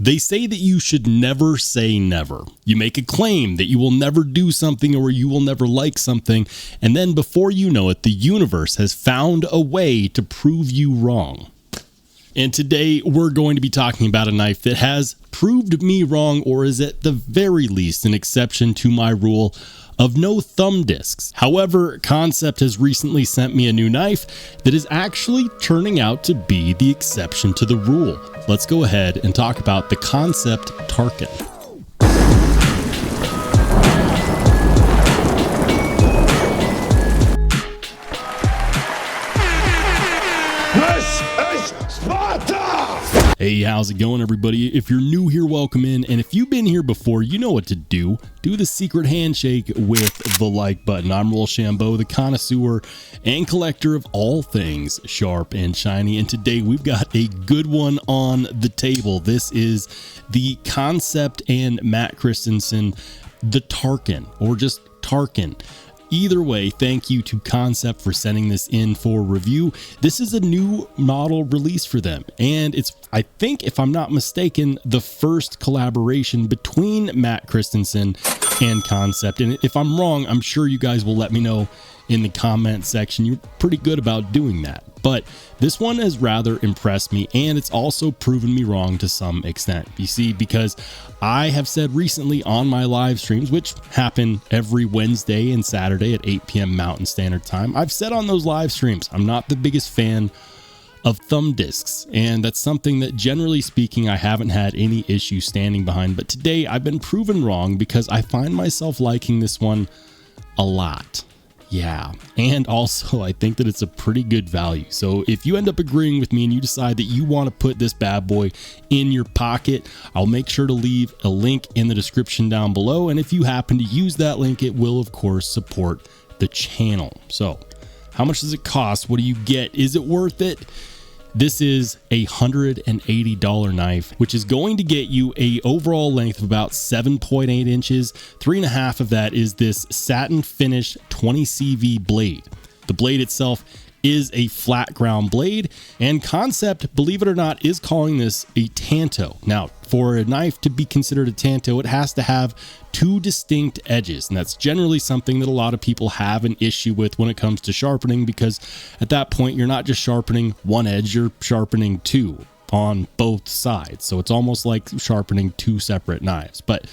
They say that you should never say never. You make a claim that you will never do something or you will never like something, and then before you know it, the universe has found a way to prove you wrong. And today we're going to be talking about a knife that has proved me wrong, or is at the very least an exception to my rule of no thumb discs. However, Concept has recently sent me a new knife that is actually turning out to be the exception to the rule. Let's go ahead and talk about the Concept Tarkin. Hey, how's it going, everybody? If you're new here, welcome in. And if you've been here before, you know what to do. Do the secret handshake with the like button. I'm Rollshambo, the connoisseur and collector of all things sharp and shiny. And today we've got a good one on the table. This is the Concept and Matt Christensen, the Tarkin, or just Tarkin. Either way, thank you to Concept for sending this in for review. This is a new model release for them, and it's, I think, if I'm not mistaken, the first collaboration between Matt Christensen and Concept. And if I'm wrong, I'm sure you guys will let me know in the comment section. You're pretty good about doing that. But this one has rather impressed me, and it's also proven me wrong to some extent. You see, because I have said recently on my live streams, which happen every Wednesday and Saturday at 8 p.m. Mountain Standard Time, I've said on those live streams, I'm not the biggest fan of thumb discs, and that's something that, generally speaking, I haven't had any issue standing behind. But today I've been proven wrong because I find myself liking this one a lot. Yeah, and also I think that it's a pretty good value. So if you end up agreeing with me and you decide that you want to put this bad boy in your pocket, I'll make sure to leave a link in the description down below. And if you happen to use that link, it will of course support the channel. So how much does it cost? What do you get? Is it worth it? This is a $180 knife, which is going to get you a overall length of about 7.8 inches. 3.5 of that is this satin finish 20 CV blade. The blade itself is a flat ground blade, and Concept, believe it or not, is calling this a tanto. Now, for a knife to be considered a tanto, it has to have two distinct edges, and that's generally something that a lot of people have an issue with when it comes to sharpening, because at that point you're not just sharpening one edge, you're sharpening two on both sides. So it's almost like sharpening two separate knives. But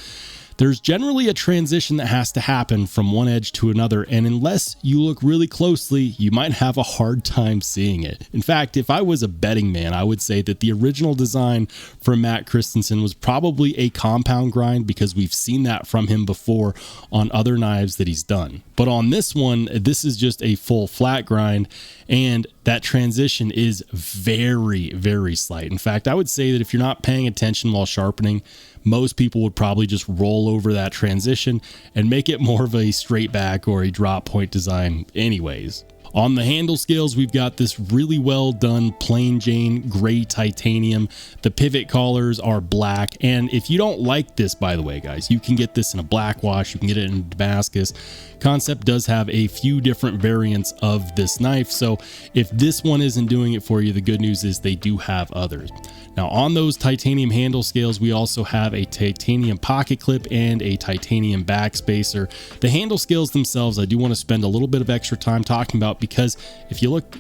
there's generally a transition that has to happen from one edge to another, and unless you look really closely, you might have a hard time seeing it. In fact, if I was a betting man, I would say that the original design for Matt Christensen was probably a compound grind, because we've seen that from him before on other knives that he's done. But on this one, this is just a full flat grind, and that transition is very, very slight. In fact, I would say that if you're not paying attention while sharpening, most people would probably just roll over that transition and make it more of a straight back or a drop point design anyways. On the handle scales, we've got this really well done plain Jane gray titanium. The pivot collars are black, and if you don't like this, by the way, guys, you can get this in a black wash, you can get it in Damascus. Concept does have a few different variants of this knife, so if this one isn't doing it for you, the good news is they do have others. Now, on those titanium handle scales, we also have a titanium pocket clip and a titanium backspacer. The handle scales themselves, I do want to spend a little bit of extra time talking about, because if you look,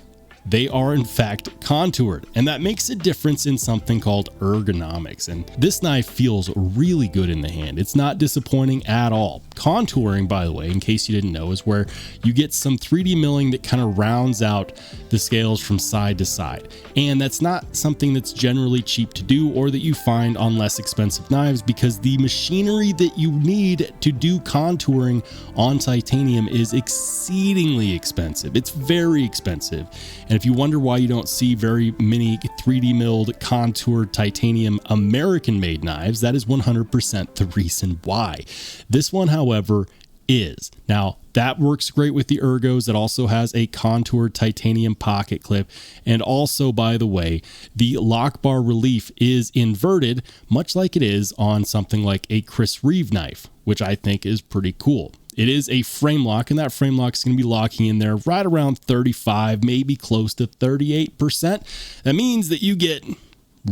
they are in fact contoured, and that makes a difference in something called ergonomics. And this knife feels really good in the hand. It's not disappointing at all. Contouring, by the way, in case you didn't know, is where you get some 3D milling that kind of rounds out the scales from side to side. And that's not something that's generally cheap to do or that you find on less expensive knives, because the machinery that you need to do contouring on titanium is exceedingly expensive. It's very expensive. And if you wonder why you don't see very many 3D milled contoured titanium American made knives, that is 100% the reason why. This one, however, is. Now, that works great with the ergos. It also has a contoured titanium pocket clip. And also, by the way, the lock bar relief is inverted, much like it is on something like a Chris Reeve knife, which I think is pretty cool. It is a frame lock, and that frame lock is going to be locking in there right around 35, maybe close to 38%. That means that you get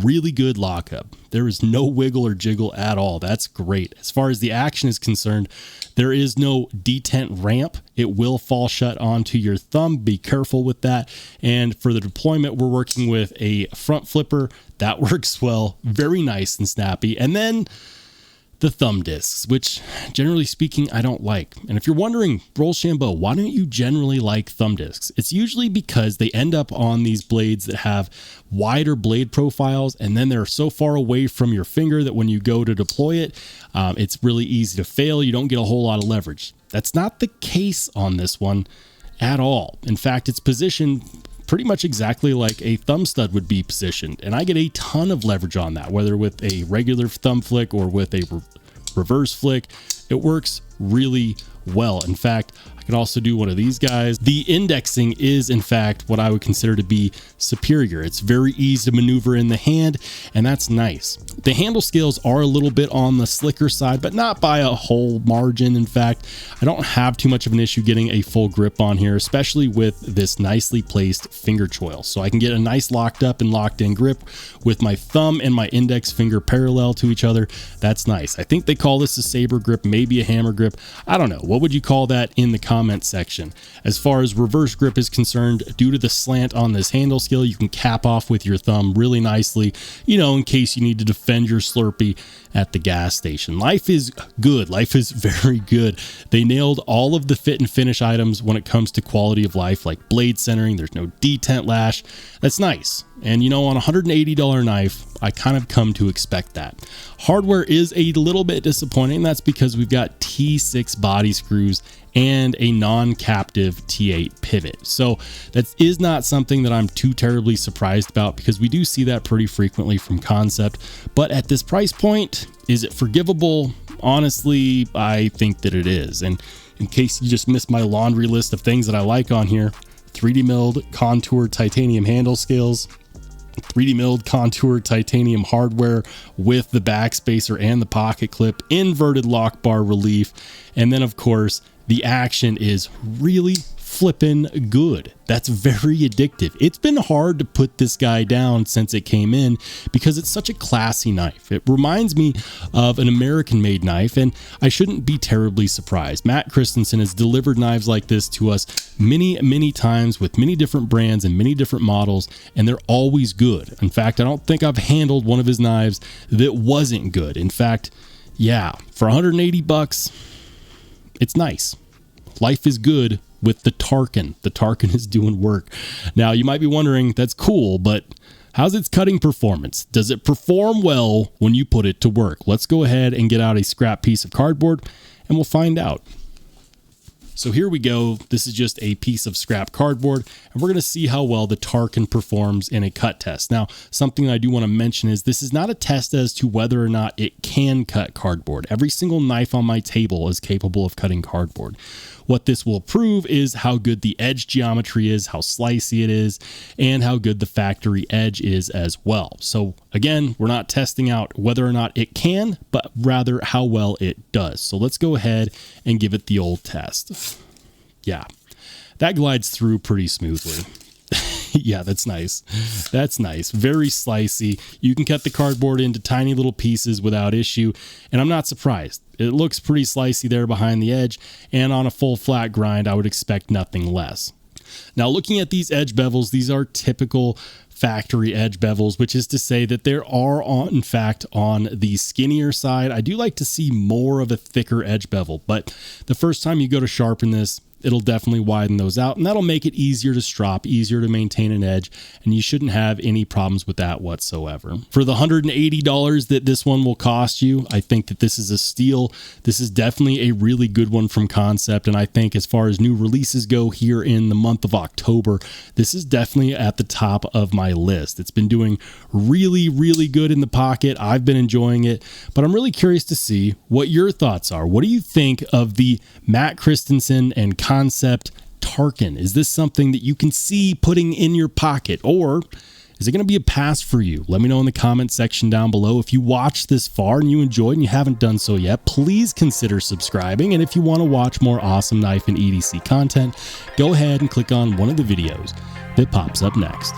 really good lockup. There is no wiggle or jiggle at all. That's great. As far as the action is concerned, there is no detent ramp. It will fall shut onto your thumb. Be careful with that. And for the deployment, we're working with a front flipper. That works well. Very nice and snappy. And then the thumb discs, which generally speaking, I don't like. And if you're wondering, Rollshambo, why don't you generally like thumb discs? It's usually because they end up on these blades that have wider blade profiles, and then they're so far away from your finger that when you go to deploy it, it's really easy to fail. You don't get a whole lot of leverage. That's not the case on this one at all. In fact, it's positioned pretty much exactly like a thumb stud would be positioned. And I get a ton of leverage on that, whether with a regular thumb flick or with a reverse flick. It works really well. In fact, I can also do one of these guys. The indexing is in fact what I would consider to be superior. It's very easy to maneuver in the hand, and that's nice. The handle scales are a little bit on the slicker side, but not by a whole margin. In fact, I don't have too much of an issue getting a full grip on here, especially with this nicely placed finger choil. So I can get a nice locked up and locked in grip with my thumb and my index finger parallel to each other. That's nice. I think they call this a saber grip, maybe a hammer grip. I don't know. What would you call that in the comment section? As far as reverse grip is concerned, due to the slant on this handle scale, you can cap off with your thumb really nicely, you know, in case you need to defend your Slurpee at the gas station. Life is good. Life is very good. They nailed all of the fit and finish items when it comes to quality of life, like blade centering. There's no detent lash. That's nice. And you know, on a $180 knife, I kind of come to expect that. Hardware is a little bit disappointing. That's because we've got T6 body screws and a non-captive T8 pivot. So that is not something that I'm too terribly surprised about, because we do see that pretty frequently from Concept. But at this price point, is it forgivable? Honestly, I think that it is. And in case you just missed my laundry list of things that I like on here, 3D milled contour titanium handle scales, 3D milled contour titanium hardware with the backspacer and the pocket clip, inverted lock bar relief, and then of course the action is really flippin' good. That's very addictive. It's been hard to put this guy down since it came in because it's such a classy knife. It reminds me of an American-made knife, and I shouldn't be terribly surprised. Matt Christensen has delivered knives like this to us many times with many different brands and many different models, and they're always good. In fact, I don't think I've handled one of his knives that wasn't good. In fact, yeah, for 180 bucks, it's nice. Life is good with the Tarkin. The Tarkin is doing work. Now, you might be wondering, that's cool, but how's its cutting performance? Does it perform well when you put it to work? Let's go ahead and get out a scrap piece of cardboard and we'll find out. So here we go. This is just a piece of scrap cardboard, and we're going to see how well the Tarkin performs in a cut test. Now, something I do want to mention is this is not a test as to whether or not it can cut cardboard. Every single knife on my table is capable of cutting cardboard. What this will prove is how good the edge geometry is, how slicey it is, and how good the factory edge is as well. So again, we're not testing out whether or not it can, but rather how well it does. So let's go ahead and give it the old test. Yeah, that glides through pretty smoothly. Yeah, that's nice. That's nice. Very slicey. You can cut the cardboard into tiny little pieces without issue, and I'm not surprised. It looks pretty slicey there behind the edge, and on a full flat grind, I would expect nothing less. Now, looking at these edge bevels, these are typical factory edge bevels, which is to say that there are, in fact, on the skinnier side. I do like to see more of a thicker edge bevel, but the first time you go to sharpen this, it'll definitely widen those out, and that'll make it easier to strop, easier to maintain an edge, and you shouldn't have any problems with that whatsoever. For the $180 that this one will cost you, I think that this is a steal. This is definitely a really good one from Concept, and I think as far as new releases go here in the month of October, this is definitely at the top of my list. It's been doing really good in the pocket. I've been enjoying it, but I'm really curious to see what your thoughts are. What do you think of the Matt Christensen and Concept Tarkin? Is this something that you can see putting in your pocket, or is it going to be a pass for you? Let me know in the comment section down below. If you watched this far and you enjoyed and you haven't done so yet, please consider subscribing. And if you want to watch more awesome knife and EDC content, go ahead and click on one of the videos that pops up next.